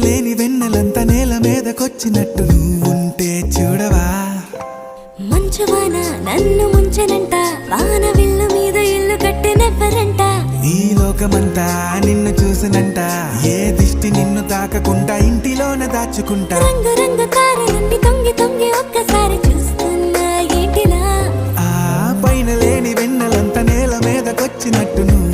లేని వెన్నెలంత నేల మీదకొచ్చినట్టు నువ్వుంటే చూడవా. మంచువాన నన్ను ముంచనంట, వాన విల్లు మీద ఇల్లు కట్టినెవ్వరంట. ఈ లోకమంతా నిన్ను చూసినంట, ఏ దిష్టి నిన్ను తాకకుండా ఇంటిలోన దాచుకుంటా. రంగు రంగు తారలన్నీ తొంగి తొంగి ఒక్కసారి చూస్తున్నా ఏంటిలా. ఆ పైన లేని వెన్నెలంత నేల మీదకొచ్చినట్టు నువ్వు